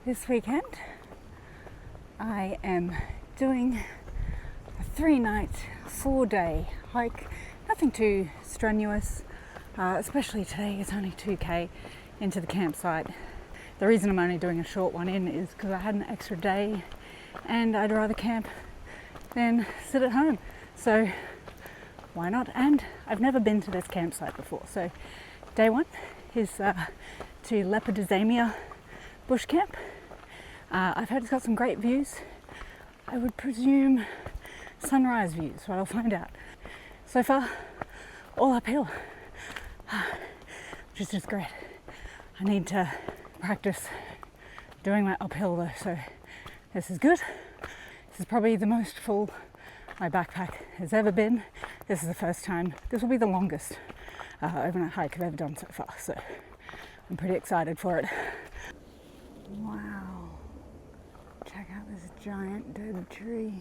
This weekend I am doing a 3-night, 4-day hike. Nothing too strenuous, especially today. It's only 2k into the campsite. The reason I'm only doing a short one in is because I had an extra day and I'd rather camp than sit at home. So why not? And I've never been to this campsite before. So day one is to Lepidozamia bush camp. I've heard it's got some great views. I would presume sunrise views, but I'll find out. So far, all uphill, which is just great. I need to practice doing my uphill though, so this is good. This is probably the most full my backpack has ever been. This is the first time, this will be the longest overnight hike I've ever done so far, so I'm pretty excited for it. Wow, check out this giant dead tree.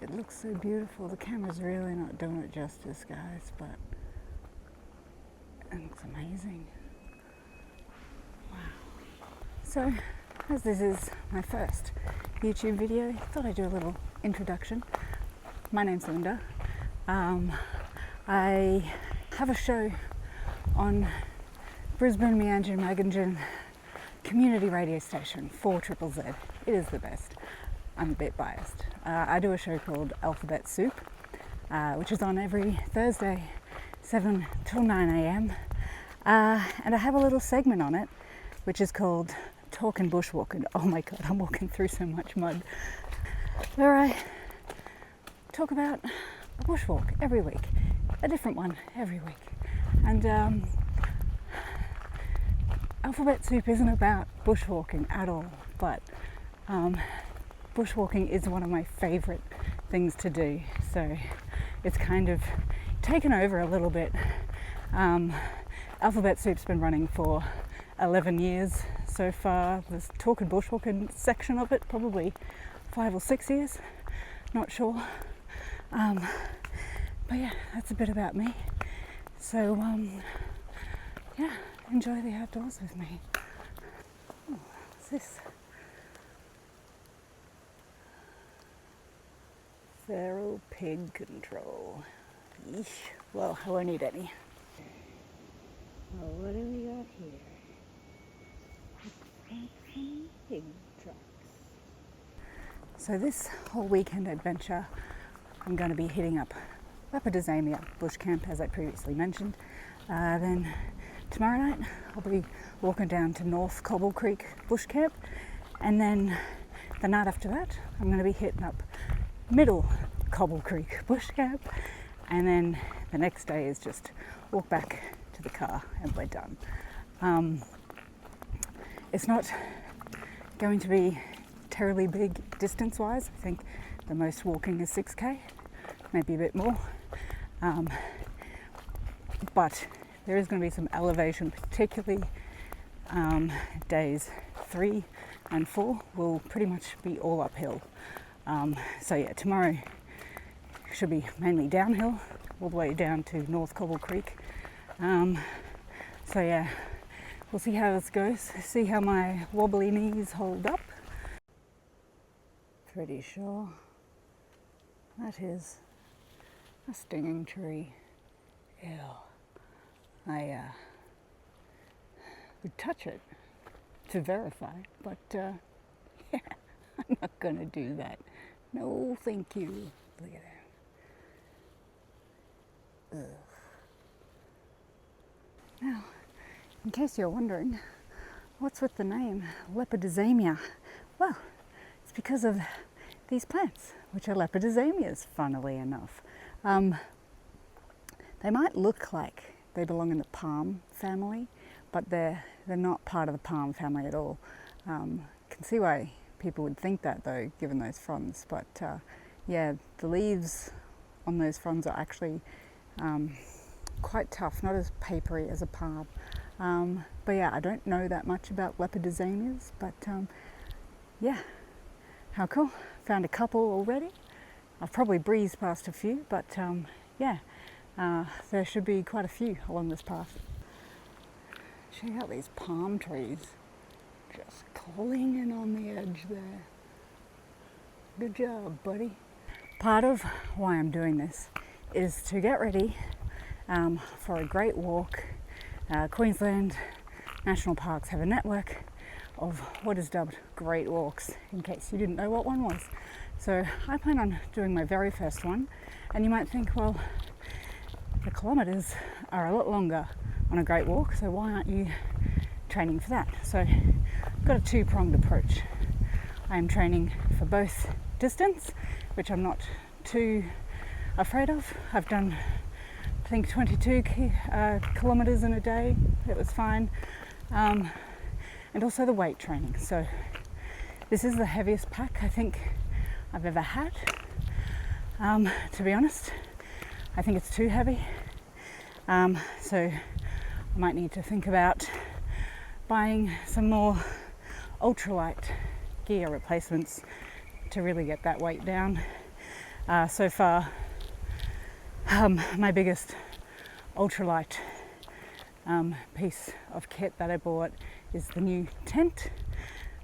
It looks so beautiful. The camera's really not doing it justice, guys, but it looks amazing. Wow. So, as this is my first YouTube video, I thought I'd do a little introduction. My name's Linda. I have a show on Brisbane Meanjin Magangin community radio station, 4ZZZ. It is the best. I'm a bit biased. I do a show called Alphabet Soup, which is on every Thursday, 7 till 9 a.m. And I have a little segment on it, which is called Talkin' Bushwalking. Oh my God, I'm walking through so much mud. Where I talk about a bushwalk every week, a different one every week. And Alphabet Soup isn't about bushwalking at all, but bushwalking is one of my favourite things to do, so it's kind of taken over a little bit. Alphabet Soup's been running for 11 years so far. There's Talkin' Bushwalking section of it, probably 5 or 6 years, not sure. But yeah, that's a bit about me. So yeah, enjoy the outdoors with me. Oh, what's this? Feral pig control. Eesh. Well, I won't need any. Well, what do we got here? Pig trucks. So this whole weekend adventure, I'm going to be hitting up Lepidozamia Bush Camp, as I previously mentioned. Then tomorrow night, I'll be walking down to North Kobble Creek Bush Camp. And then the night after that, I'm going to be hitting up Middle Kobble Creek Bush Camp, and then the next day is just walk back to the car and we're done. It's not going to be terribly big distance-wise. I think the most walking is 6k, maybe a bit more. But there is going to be some elevation, particularly days 3 and 4 will pretty much be all uphill. So yeah, tomorrow should be mainly downhill, all the way down to North Kobble Creek. So yeah, we'll see how this goes, see how my wobbly knees hold up. Pretty sure that is a stinging tree. Ew. I would touch it to verify, but yeah, I'm not gonna do that. No, thank you. Look at that. Ugh. Now, in case you're wondering, what's with the name Lepidozamia? Well, it's because of these plants, which are lepidozamias, funnily enough. They might look like they belong in the palm family, but they're not part of the palm family at all. Can see why people would think that though, given those fronds, but yeah, the leaves on those fronds are actually quite tough, not as papery as a palm. But yeah, I don't know that much about lepidozamias, but yeah, how cool. Found a couple already. I've probably breezed past a few, but yeah, there should be quite a few along this path. Check out these palm trees, just falling in on the edge there. Good job, buddy. Part of why I'm doing this is to get ready for a great walk. Queensland National Parks have a network of what is dubbed great walks, in case you didn't know what one was. So I plan on doing my very first one, and you might think, well, the kilometres are a lot longer on a great walk, so why aren't you training for that? So I've got a two-pronged approach. I am training for both distance, which I'm not too afraid of. I've done, I think, 22 kilometres in a day. It was fine. And also the weight training. So this is the heaviest pack I think I've ever had. To be honest, I think it's too heavy. So I might need to think about buying some more ultralight gear replacements to really get that weight down. So far, my biggest ultralight piece of kit that I bought is the new tent.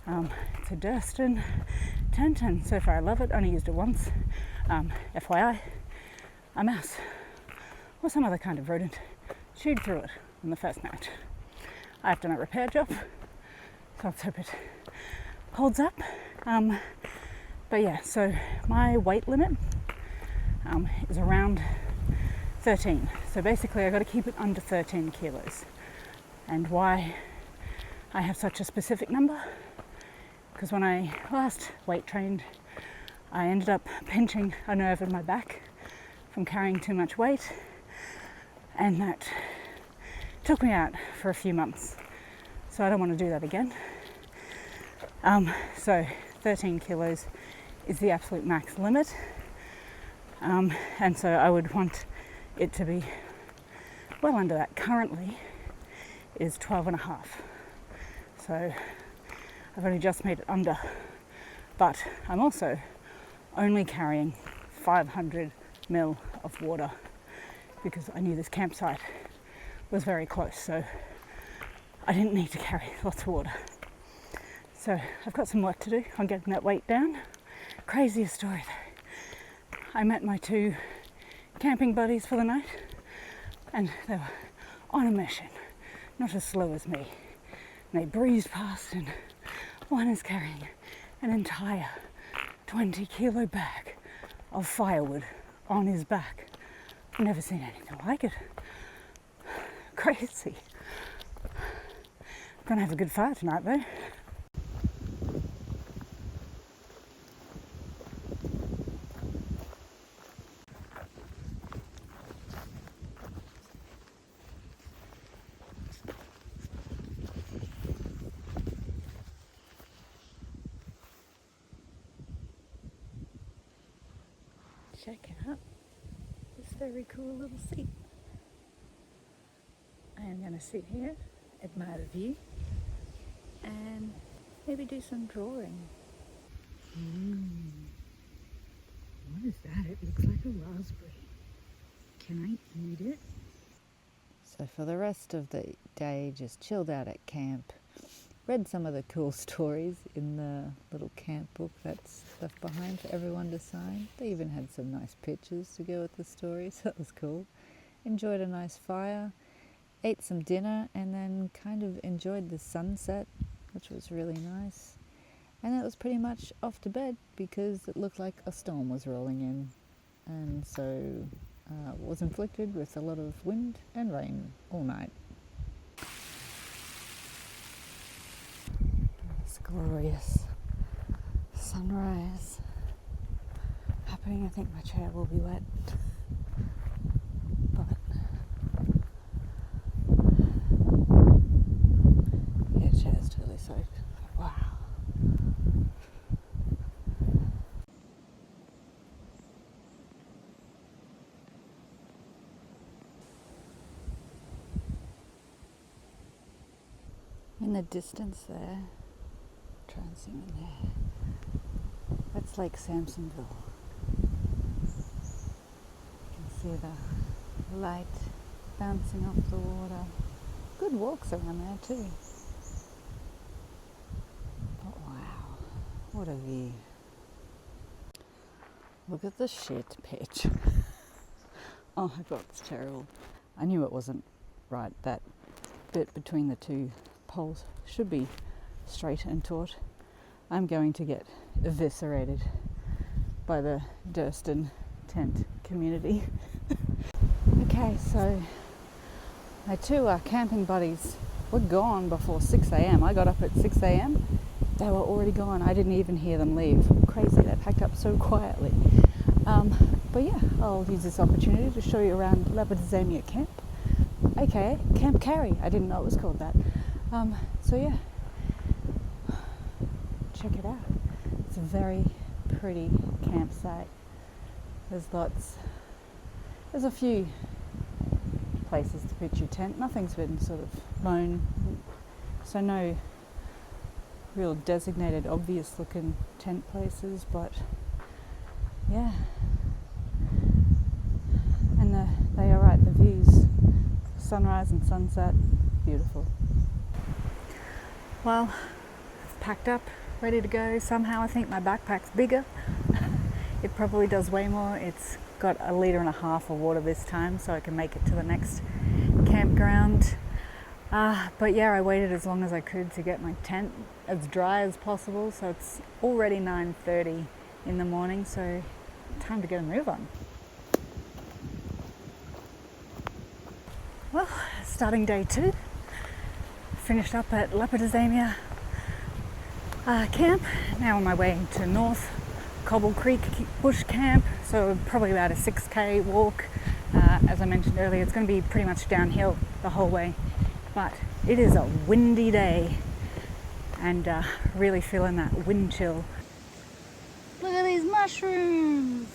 It's a Dursten tent, and so far I love it. Only used it once. FYI, a mouse or some other kind of rodent chewed through it on the first night. I have done a repair job, so let's hope it holds up. But yeah, so my weight limit is around 13. So basically I've got to keep it under 13 kilos. And why I have such a specific number? Because when I last weight trained, I ended up pinching a nerve in my back from carrying too much weight, and that took me out for a few months. So I don't want to do that again. So 13 kilos is the absolute max limit. And so I would want it to be well under that. Currently is 12 and a half. So I've only just made it under, but I'm also only carrying 500 ml of water because I knew this campsite was very close, so I didn't need to carry lots of water. So I've got some work to do on getting that weight down. Craziest story though. I met my two camping buddies for the night, and they were on a mission, not as slow as me. And they breezed past, and one is carrying an entire 20 kilo bag of firewood on his back. I've never seen anything like it. Crazy. Gonna have a good fire tonight though. Check out this very cool little seat. I am going to sit here, admire the view, and maybe do some drawing. What is that? It looks like a raspberry. Can I eat it? So for the rest of the day, just chilled out at camp. Read some of the cool stories in the little camp book that's left behind for everyone to sign. They even had some nice pictures to go with the stories. That was cool. Enjoyed a nice fire, ate some dinner, and then kind of enjoyed the sunset, which was really nice. And that was pretty much off to bed because it looked like a storm was rolling in. And so was inflicted with a lot of wind and rain all night. Glorious sunrise happening. I think my chair will be wet, but yeah, chair's totally soaked. Wow. In the distance there, try and zoom in there. That's Lake Samsonville. You can see the light bouncing off the water. Good walks around there too. What a view. Look at the shit pitch. Oh my god, it's terrible. I knew it wasn't right. That bit between the two poles should be straight and taut. I'm going to get eviscerated by the Dursten tent community. Okay, so my two camping buddies were gone before 6 a.m. I got up at 6 a.m. They were already gone. I didn't even hear them leave. Crazy, they packed up so quietly. But yeah, I'll use this opportunity to show you around Lepidozamia Camp, aka Camp Carrie. I didn't know it was called that. So yeah, check it out. It's a very pretty campsite. There's a few places to pitch your tent. Nothing's been sort of mown, so no real designated obvious looking tent places, but yeah. And they are right, the views, sunrise and sunset, beautiful. Well, I've packed up, ready to go. Somehow I think my backpack's bigger. It probably does way more. It's got 1.5 liters of water this time, so I can make it to the next campground. But yeah, I waited as long as I could to get my tent as dry as possible, so it's already 9:30 in the morning, so time to get a move on. Well, starting day 2. Finished up at Lepidozamia Camp. Now on my way to North Kobble Creek Bush Camp, so probably about a 6k walk. As I mentioned earlier, it's going to be pretty much downhill the whole way, but it is a windy day and really feeling that wind chill. Look at these mushrooms!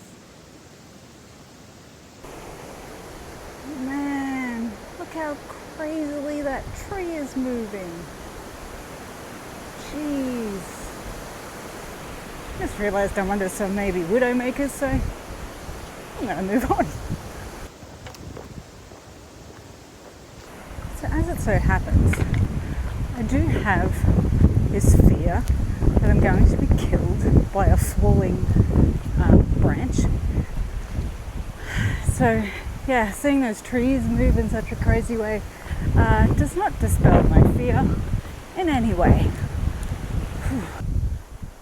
Man, look how crazily that tree is moving. Jeez. Just realised I'm under some maybe widowmakers, so I'm going to move on. So as it so happens, I do have this fear that I'm going to be killed by a falling branch. So yeah, seeing those trees move in such a crazy way does not dispel my fear in any way.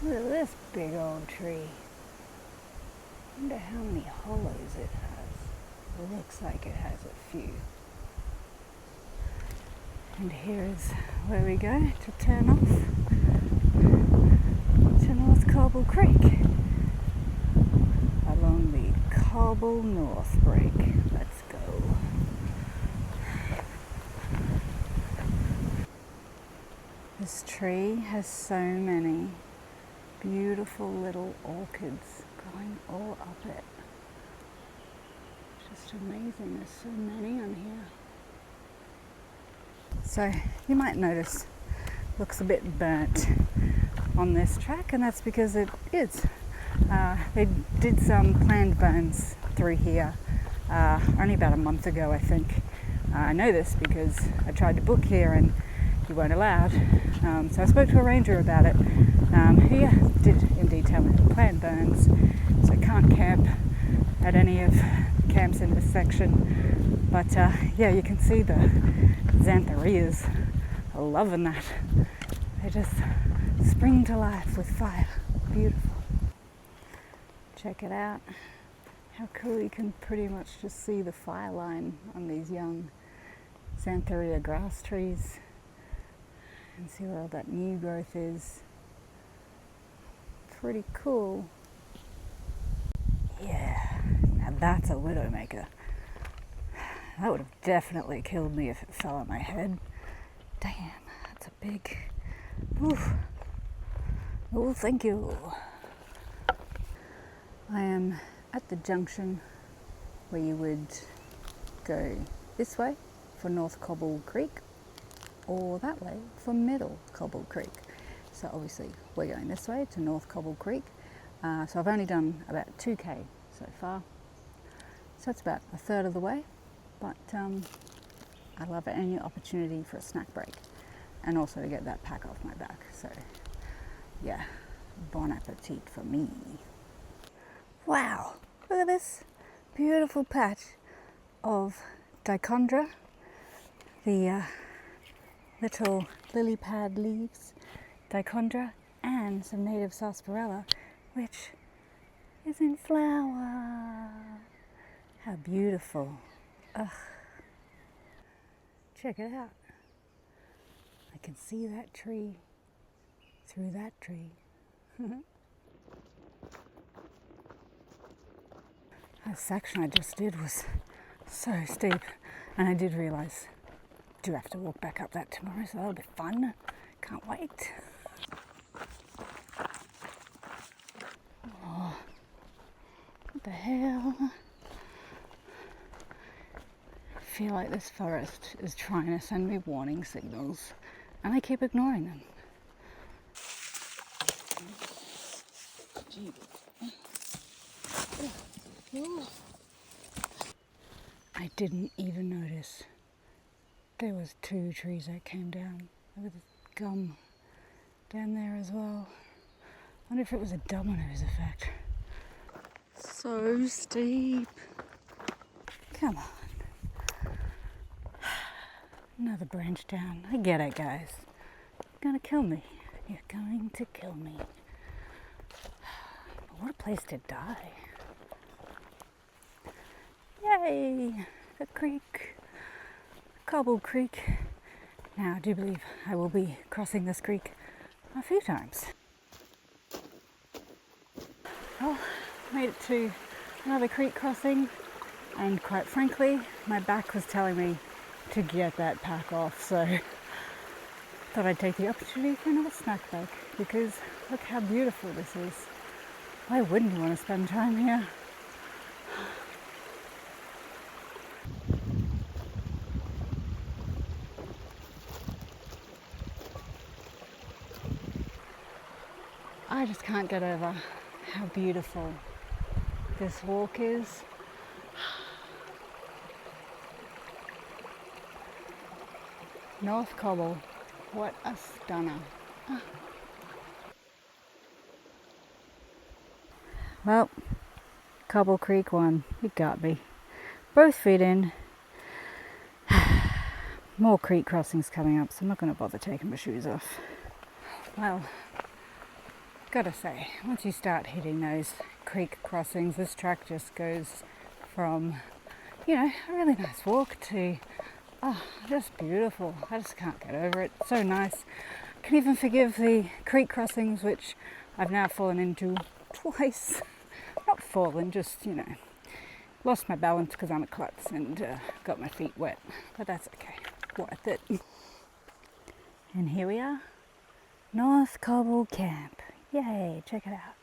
Look at this big old tree. I wonder how many hollows it has. It looks like it has a few. And here is where we go to turn off to North Kobble Creek along the Kobble North Break. Let's go. This tree has so many beautiful little orchids growing all up it. It's just amazing, there's so many on here. So you might notice it looks a bit burnt on this track, and that's because it is. They did some planned burns through here only about a month ago, I think. I know this because I tried to book here and you weren't allowed. So I spoke to a ranger about it, who did indeed tell me they were planned burns, so I can't camp at any of the camps in this section. But yeah, you can see the xantharias are loving that. They just spring to life with fire. Beautiful. Check it out. How cool, you can pretty much just see the fire line on these young xantharia grass trees and see where all that new growth is. Pretty cool. Yeah, now that's a widowmaker. That would have definitely killed me if it fell on my head. Damn, that's a big... Oof. Oh, thank you. I am at the junction where you would go this way for North Kobble Creek or that way for Middle Kobble Creek. So obviously we're going this way to North Kobble Creek. So I've only done about 2k so far. So it's about a third of the way. But I love any opportunity for a snack break and also to get that pack off my back. So yeah, Bon appetit for me. Wow, look at this beautiful patch of dichondra, the little lily pad leaves, dichondra, and some native sarsaparilla, which is in flower. How beautiful. Ugh. Check it out. I can see that tree through that tree. That section I just did was so steep, and I did realise I do have to walk back up that tomorrow, so that'll be fun. Can't wait. Oh, what the hell? I feel like this forest is trying to send me warning signals, and I keep ignoring them. I didn't even notice there was 2 trees that came down. Look at the gum down there as well. I wonder if it was a dominoes effect. So steep. Come on. Another branch down. I get it, guys. You're gonna kill me. You're going to kill me. But what a place to die. Yay! The creek. Kobble Creek. Now, I do believe I will be crossing this creek a few times. Well, made it to another creek crossing, and quite frankly, my back was telling me to get that pack off, so thought I'd take the opportunity for another snack break, because look how beautiful this is. Why wouldn't you want to spend time here? I just can't get over how beautiful this walk is. North Kobble, what a stunner. Well, Kobble Creek won, you got me. Both feet in. More creek crossings coming up, so I'm not going to bother taking my shoes off. Well, gotta say, once you start hitting those creek crossings, this track just goes from, a really nice walk to, just beautiful. I just can't get over it. So nice. I can even forgive the creek crossings, which I've now fallen into twice. Not fallen, just, lost my balance because I'm a klutz and got my feet wet. But that's okay. Worth it. And here we are, North Kobble Camp. Yay, check it out.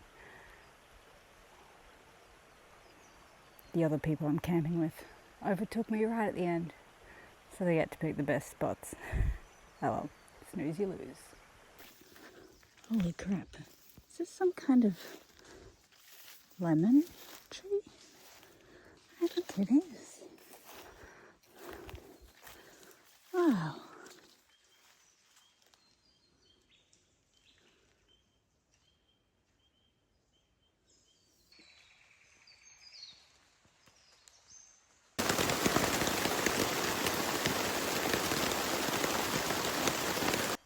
The other people I'm camping with overtook me right at the end, so they get to pick the best spots. Oh well, snooze you lose. Holy crap. Is this some kind of lemon tree? I think it is. Wow.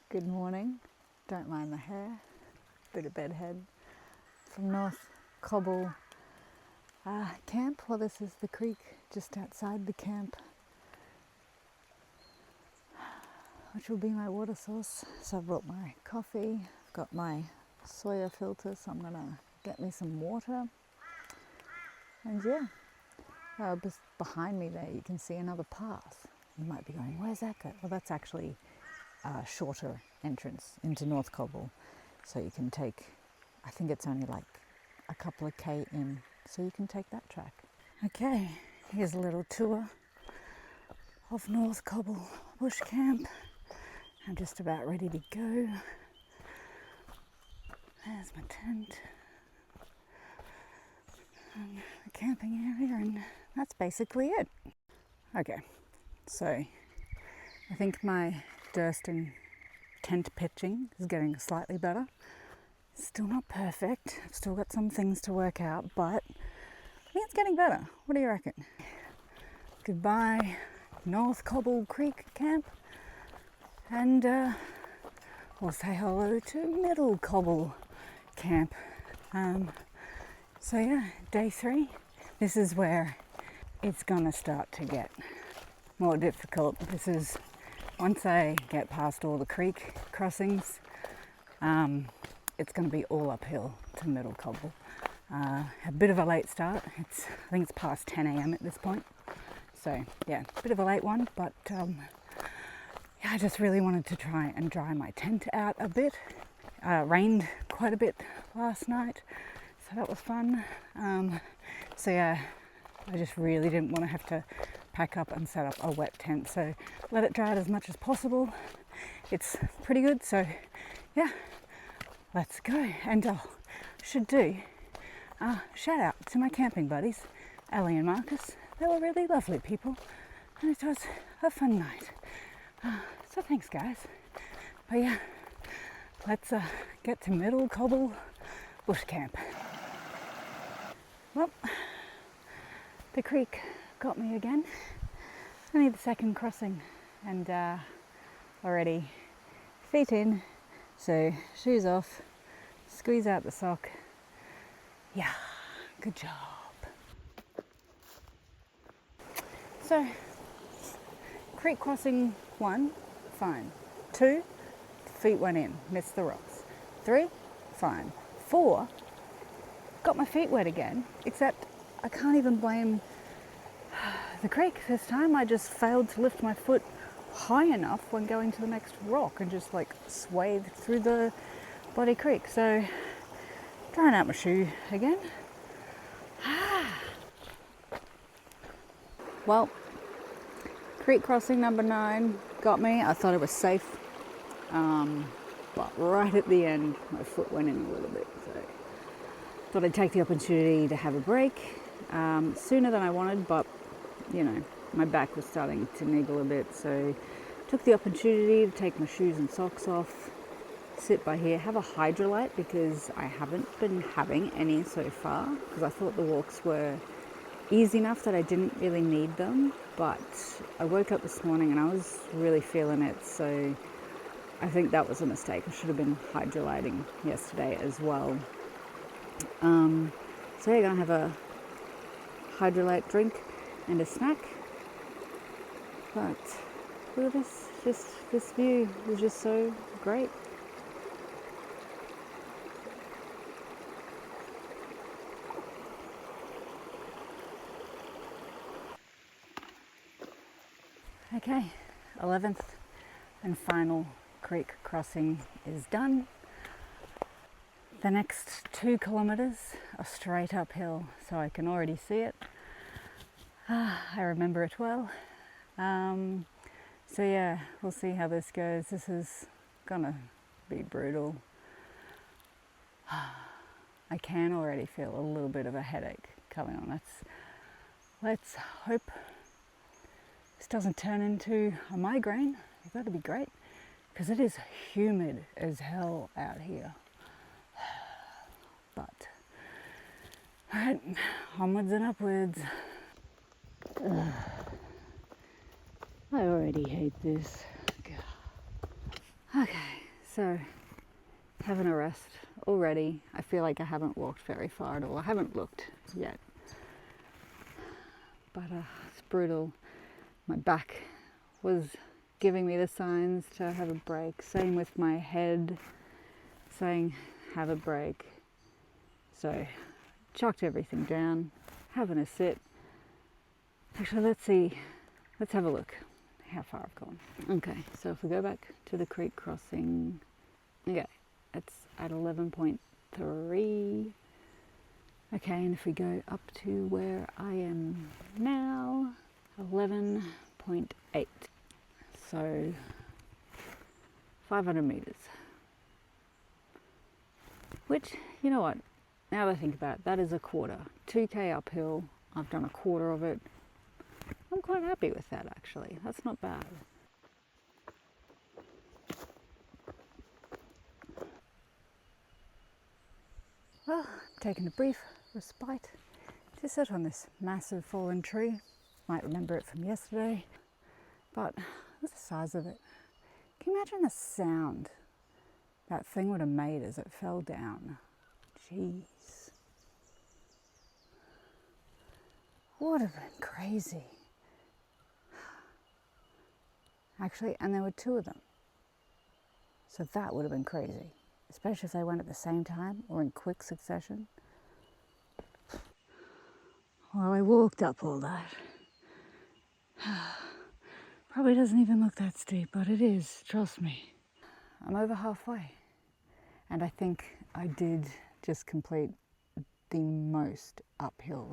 Good morning. Don't mind the hair. Bit of bedhead. From North Kobble Camp. Well, this is the creek just outside the camp, which will be my water source. So I've brought my coffee. I've got my soya filter, so I'm gonna get me some water. And yeah, just behind me there you can see another path. You might be going, where's that go? Well, that's actually a shorter entrance into North Kobble. So you can take, I think it's only like a couple of K in, so you can take that track. Okay, here's a little tour of North Kobble Bush Camp. I'm just about ready to go. There's my tent and the camping area, and that's basically it. Okay, so I think my Dursten tent pitching is getting slightly better. Still not perfect. I've still got some things to work out, but I think it's getting better. What do you reckon? Goodbye, North Kobble Camp, and we'll say hello to Middle Kobble Camp. So yeah, day 3. This is where it's gonna start to get more difficult. This is once I get past all the creek crossings, it's going to be all uphill to Middle Kobble. A bit of a late start. I think it's past 10 a.m. at this point. So yeah, a bit of a late one, but yeah, I just really wanted to try and dry my tent out a bit. Rained quite a bit last night, so that was fun. So yeah, I just really didn't want to have to pack up and set up a wet tent, so let it dry out as much as possible. It's pretty good, so yeah, let's go. And should do shout out to my camping buddies, Ellie and Marcus. They were really lovely people, and it was a fun night. So thanks, guys. But yeah, let's get to Middle Kobble Bush Camp. Well, the creek got me again. Only the second crossing, and already feet in, so shoes off, squeeze out the sock. Yeah, good job. So, creek crossing 1, fine. 2, feet went in, missed the rocks. 3, fine. 4, got my feet wet again, except I can't even blame the creek this time. I just failed to lift my foot high enough when going to the next rock and just like swathed through the bloody creek. So, drying out my shoe again. Well, creek crossing number 9 got me. I thought it was safe, but right at the end my foot went in a little bit, so thought I'd take the opportunity to have a break sooner than I wanted, but you know, my back was starting to niggle a bit, so took the opportunity to take my shoes and socks off, sit by here, have a hydrolyte, because I haven't been having any so far, because I thought the walks were easy enough that I didn't really need them. But I woke up this morning and I was really feeling it, so I think that was a mistake. I should have been hydrolyting yesterday as well. So you're gonna have a hydrolyte drink and a snack. But look at this view is just so great. Okay, 11th and final creek crossing is done. The next 2 kilometers are straight uphill, so I can already see it. I remember it well. So yeah, we'll see how this goes. This is gonna be brutal. I can already feel a little bit of a headache coming on. Let's hope this doesn't turn into a migraine. That'd be great, because it is humid as hell out here. But, alright, onwards and upwards. Ugh. I already hate this. God. Okay, so having a rest already. I feel like I haven't walked very far at all. I haven't looked yet. But it's brutal. My back was giving me the signs to have a break. Same with my head, saying have a break. So chucked everything down, having a sit. Actually, let's have a look how far I've gone. Okay, so if we go back to the creek crossing, okay, it's at 11.3. Okay, and if we go up to where I am now, 11.8. So 500 meters. Which, you know what, now that I think about it, that is a quarter. 2k uphill, I've done a quarter of it. I'm quite happy with that, actually. That's not bad. Well, I'm taking a brief respite to sit on this massive fallen tree. Might remember it from yesterday, but look at the size of it. Can you imagine the sound that thing would have made as it fell down? Jeez. Would have been crazy. Actually, and there were two of them. So that would have been crazy, especially if they went at the same time or in quick succession. Well, I walked up all that. Probably doesn't even look that steep, but it is, trust me. I'm over halfway. And I think I did just complete the most uphill,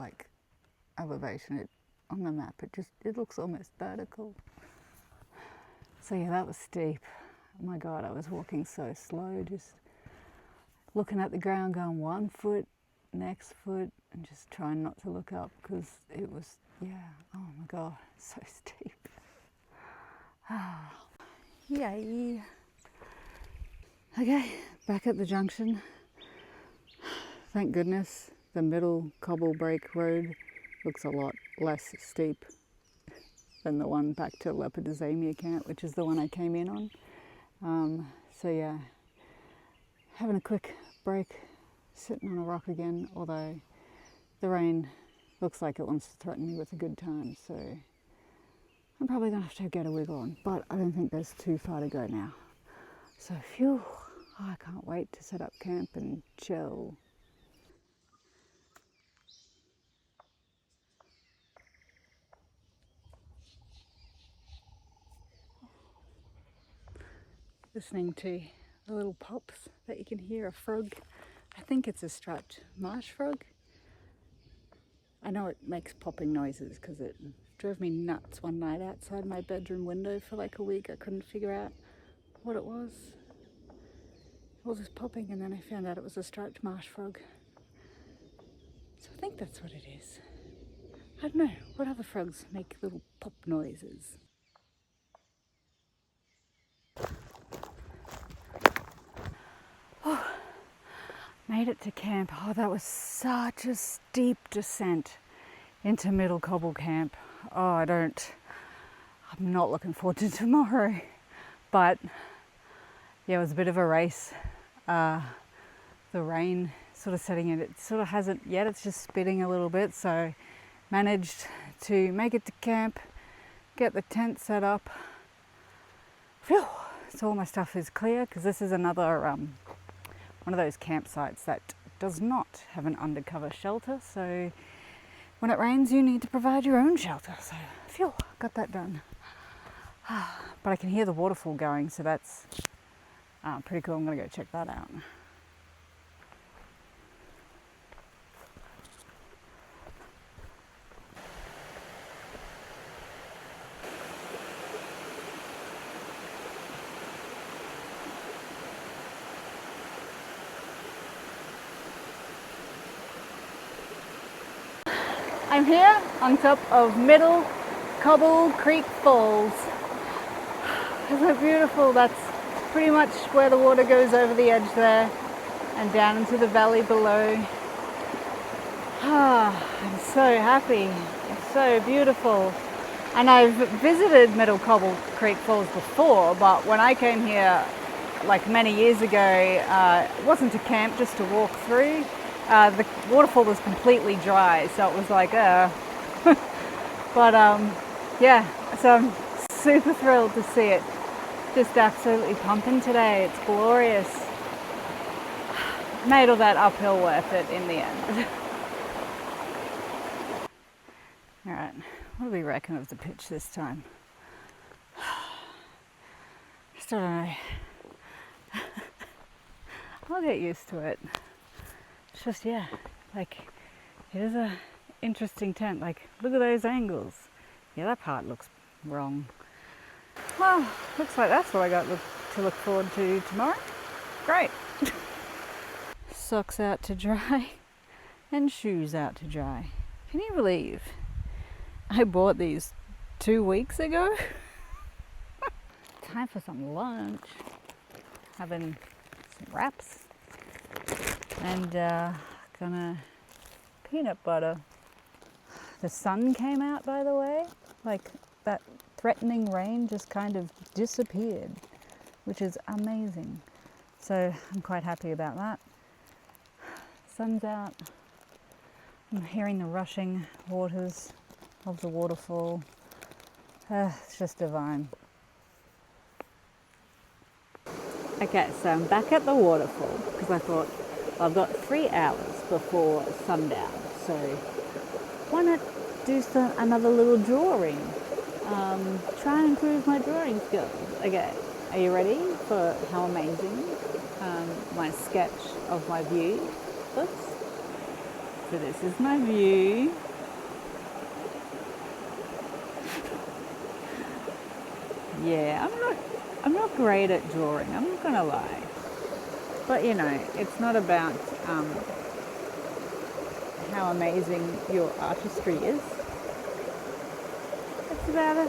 elevation on the map. It looks almost vertical. So yeah, that was steep. Oh my God, I was walking so slow, just looking at the ground, going 1 foot, next foot, and just trying not to look up because it was, yeah, oh my God, so steep. Yay. Okay, back at the junction. Thank goodness the Middle Kobble Break road looks a lot less steep than the one back to Lepidozamia Camp, which is the one I came in on. So yeah, having a quick break, sitting on a rock again, although the rain looks like it wants to threaten me with a good time, so I'm probably gonna have to get a wiggle on, but I don't think there's too far to go now. So phew, I can't wait to set up camp and chill. Listening to the little pops that you can hear, a frog. I think it's a striped marsh frog. I know it makes popping noises because it drove me nuts one night outside my bedroom window for like a week. I couldn't figure out what it was. All this popping, and then I found out it was a striped marsh frog. So I think that's what it is. I don't know, what other frogs make little pop noises? Oh, made it to camp. Oh, that was such a steep descent into Middle Kobble Camp. Oh, I'm not looking forward to tomorrow. But yeah, it was a bit of a race. The rain sort of setting in. It sort of hasn't yet, it's just spitting a little bit. So managed to make it to camp, get the tent set up. Phew, so all my stuff is clear because this is another one of those campsites that does not have an undercover shelter. So when it rains, you need to provide your own shelter. So phew, got that done. But I can hear the waterfall going, so that's pretty cool. I'm gonna go check that out. I'm here on top of Middle Kobble Falls. Isn't it beautiful? That's pretty much where the water goes over the edge there and down into the valley below. I'm so happy. It's so beautiful. And I've visited Middle Kobble Falls before, but when I came here like many years ago, it wasn't to camp, just to walk through. The waterfall was completely dry, so it was like, but yeah, so I'm super thrilled to see it just absolutely pumping today. It's glorious. Made all that uphill worth it in the end. All right, what do we reckon of the pitch this time? Still don't know. I'll get used to it. It's just, yeah, like, it is a interesting tent. Like, look at those angles. Yeah, that part looks wrong. Well, looks like that's what I got to look forward to tomorrow. Great. Socks out to dry and shoes out to dry. Can you believe I bought these 2 weeks ago? Time for some lunch. Having some wraps. and gonna peanut butter. The sun came out, by the way, like that threatening rain just kind of disappeared, which is amazing. So I'm quite happy about that. Sun's out. I'm hearing the rushing waters of the waterfall. It's just divine. Okay, so I'm back at the waterfall because I thought, well, I've got 3 hours before sundown, so why not do another little drawing? Try and improve my drawing skills. Okay, are you ready for how amazing my sketch of my view looks? So this is my view. Yeah, I'm not great at drawing, I'm not gonna lie. But you know, it's not about how amazing your artistry is. It's about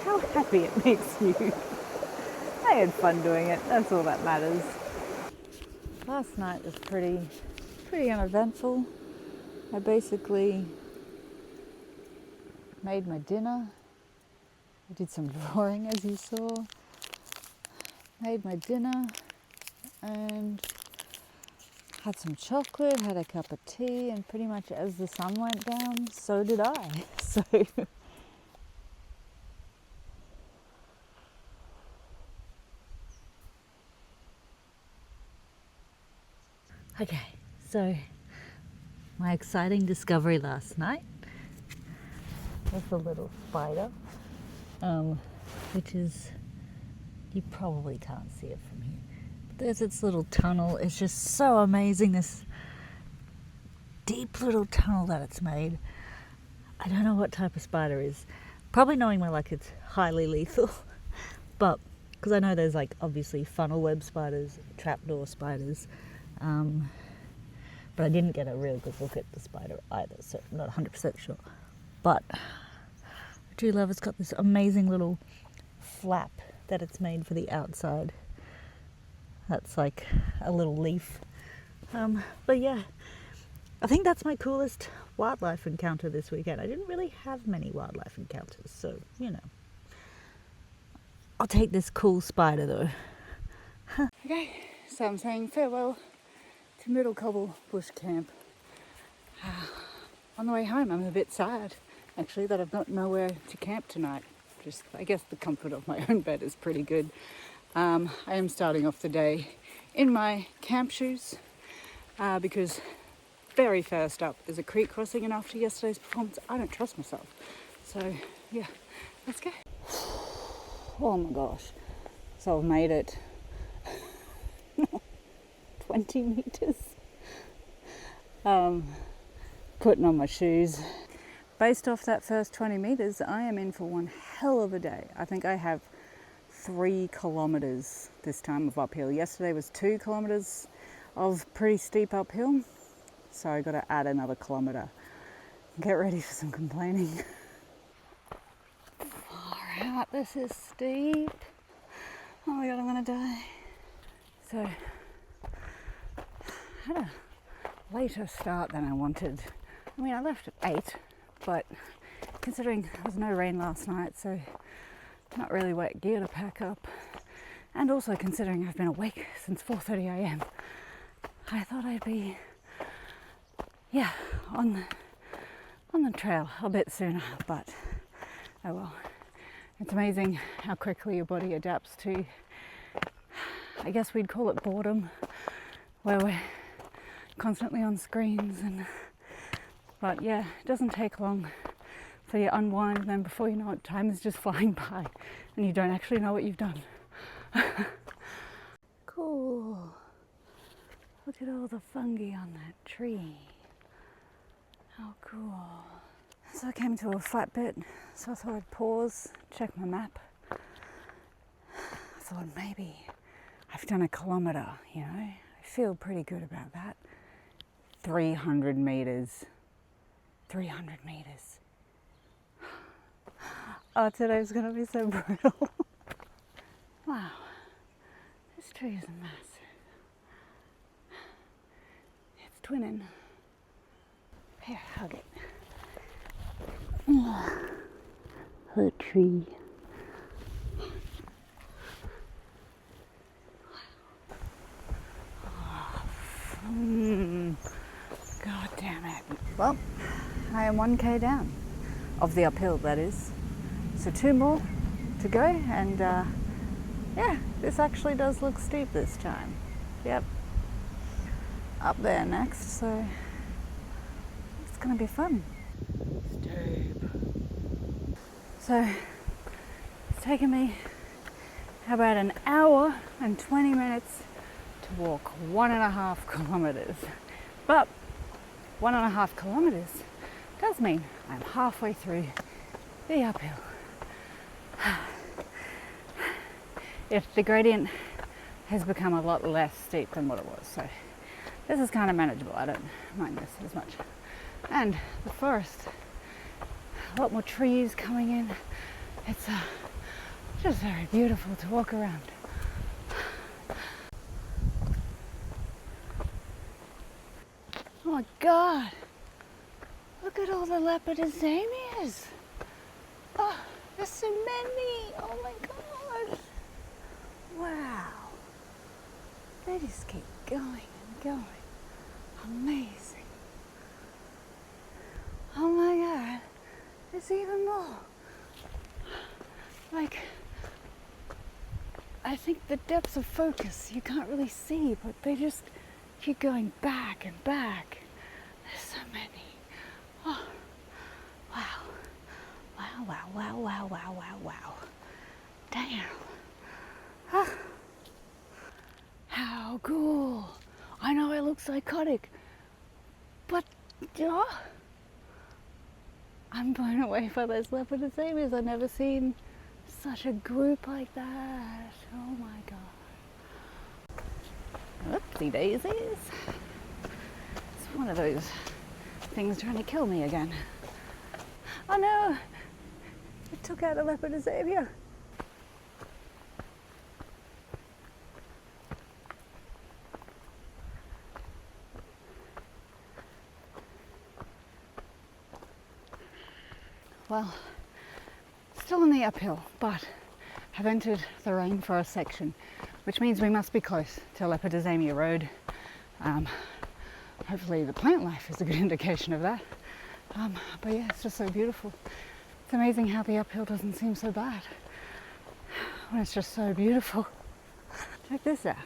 how happy it makes you. I had fun doing it, that's all that matters. Last night was pretty uneventful. I basically made my dinner. I did some drawing, as you saw. Made my dinner and had some chocolate, had a cup of tea, and pretty much as the sun went down, so did I. So okay, so my exciting discovery last night was the little spider, which is, you probably can't see it from here. But there's its little tunnel. It's just so amazing, this deep little tunnel that it's made. I don't know what type of spider it is. Probably knowing my luck, it's highly lethal. But, because I know there's like obviously funnel web spiders, trapdoor spiders. But I didn't get a real good look at the spider either, so I'm not 100% sure. But I do love it's got this amazing little flap that it's made for the outside. That's like a little leaf. But yeah, I think that's my coolest wildlife encounter this weekend. I didn't really have many wildlife encounters, so you know. I'll take this cool spider though. Okay, so I'm saying farewell to Middle Kobble Bush Camp. On the way home, I'm a bit sad, actually, that I've got nowhere to camp tonight. Just, I guess the comfort of my own bed is pretty good. I am starting off the day in my camp shoes because very first up is a creek crossing, and after yesterday's performance, I don't trust myself. So yeah, let's go. Oh my gosh. So I've made it 20 meters. Putting on my shoes. Based off that first 20 meters, I am in for one hell of a day. I think I have 3 kilometers this time of uphill. Yesterday was 2 kilometers of pretty steep uphill, so I got to add another kilometer. Get ready for some complaining. Far out, this is steep. Oh my god, I'm gonna die. So I had a later start than I wanted. I mean, I left at 8, but considering there was no rain last night, so not really wet gear to pack up, and also considering I've been awake since 4:30 a.m, I thought I'd be, yeah, on the trail a bit sooner, but oh well. It's amazing how quickly your body adapts to, I guess we'd call it boredom, where we're constantly on screens, but yeah, it doesn't take long. So you unwind, and then before you know it, time is just flying by and you don't actually know what you've done. Cool. Look at all the fungi on that tree. How cool. So I came to a flat bit, so I thought I'd pause, check my map. I thought maybe I've done a kilometre, you know. I feel pretty good about that. 300 meters. 300 meters. Oh, today's gonna be so brutal. Wow, this tree is massive. twinning. Here, hug it. The tree. God damn it. Well, I am 1k down. Of the uphill, that is. So 2 more to go, and yeah, this actually does look steep this time. Yep. Up there next, so it's gonna be fun. Steep. So it's taken me about an hour and 20 minutes to walk 1.5 kilometers. But 1.5 kilometers does mean I'm halfway through the uphill. If the gradient has become a lot less steep than what it was, so this is kind of manageable. I don't mind this as much. And the forest, a lot more trees coming in. It's just very beautiful to walk around. Oh my God, look at all the lepidozamias. Oh, there's so many. Oh my God. Wow. They just keep going and going. Amazing. Oh my God, there's even more. Like, I think the depth of focus you can't really see, but they just keep going back and back. There's so many. Oh, wow. Wow, wow, wow, wow, wow, wow, wow. Damn. Huh. How cool. I know I look psychotic, but I'm blown away by those lepidozamias. I've never seen such a group like that. Oh my God. Oopsie daisies. It's one of those things trying to kill me again. Oh no! It took out a lepidozamia. Well, still in the uphill, but have entered the rainforest section, which means we must be close to Lepidozamia Road. Hopefully the plant life is a good indication of that. But yeah, it's just so beautiful. It's amazing how the uphill doesn't seem so bad when it's just so beautiful. Check this out.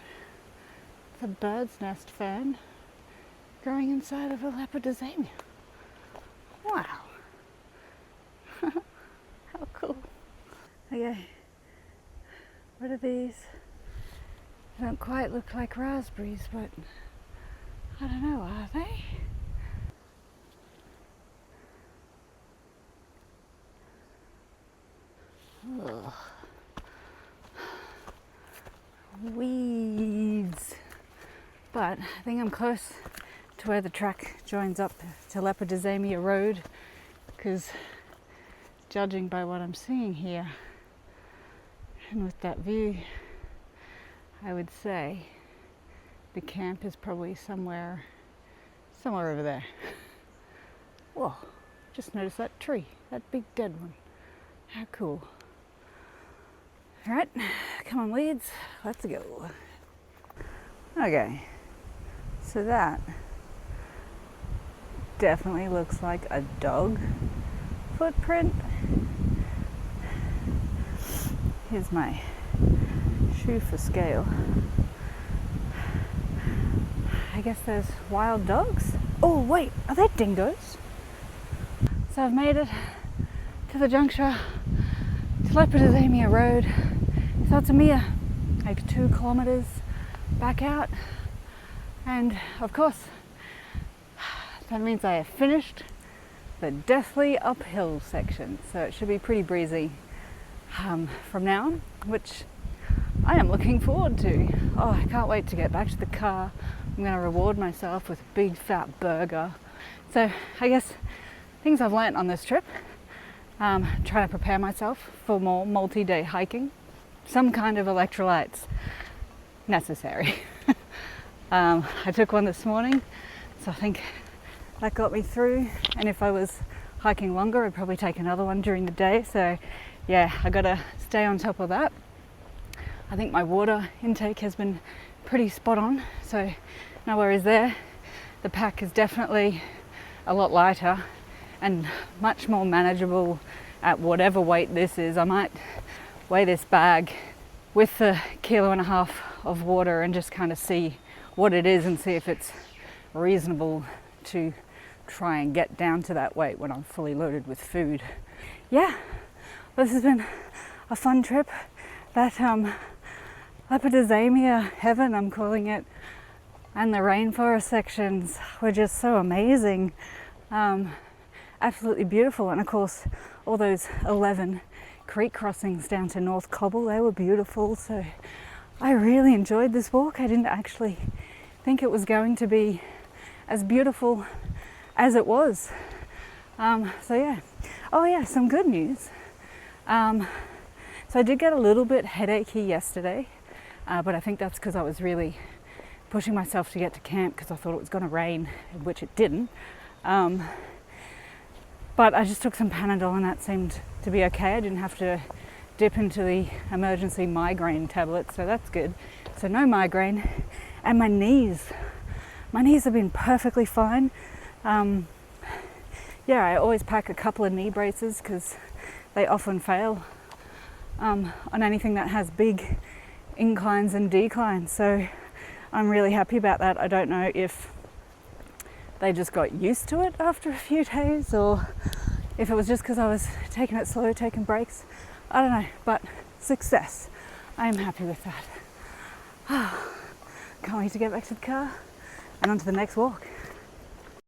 It's a bird's nest fern growing inside of a lepidozamia. Wow. How cool. Okay, what are these? They don't quite look like raspberries, but I don't know, are they? Ugh. Weeds. But I think I'm close to where the track joins up to Lepidozamia Road, because judging by what I'm seeing here and with that view, I would say the camp is probably somewhere over there. Whoa, just noticed that tree, that big dead one. How cool. All right, come on weeds, let's go. Okay, so that definitely looks like a dog footprint. Here's my shoe for scale. I guess there's wild dogs. Oh wait, are they dingoes? So I've made it to the juncture to Lepidozamia Road. So it's a mere like 2 kilometers back out, and of course that means I have finished the deathly uphill section, so it should be pretty breezy from now on, which I am looking forward to. Oh, I can't wait to get back to the car. I'm going to reward myself with a big fat burger. So I guess things I've learnt on this trip, trying to prepare myself for more multi-day hiking. Some kind of electrolytes necessary. I took one this morning, So I think that got me through, and if I was hiking longer I'd probably take another one during the day. So yeah, I gotta stay on top of that. I think my water intake has been pretty spot on, so no worries there. The pack is definitely a lot lighter and much more manageable at whatever weight this is. I might weigh this bag with the 1.5 kilos of water and just kind of see what it is and see if it's reasonable to try and get down to that weight when I'm fully loaded with food. Yeah, this has been a fun trip. That Lepidozamia heaven, I'm calling it, and the rainforest sections were just so amazing. Absolutely beautiful. And of course, all those 11 creek crossings down to North Kobble, they were beautiful. So I really enjoyed this walk. I didn't actually think it was going to be as beautiful as it was. So yeah. Oh yeah, some good news. So I did get a little bit headachy yesterday, but I think that's because I was really pushing myself to get to camp because I thought it was going to rain, which it didn't. But I just took some Panadol and that seemed to be okay. I didn't have to dip into the emergency migraine tablets, so that's good. So no migraine. And my knees have been perfectly fine. Yeah, I always pack a couple of knee braces because they often fail on anything that has big inclines and declines. So I'm really happy about that. I don't know if they just got used to it after a few days or if it was just because I was taking it slow, taking breaks. I don't know, but success. I am happy with that. Can't wait to get back to the car and on to the next walk.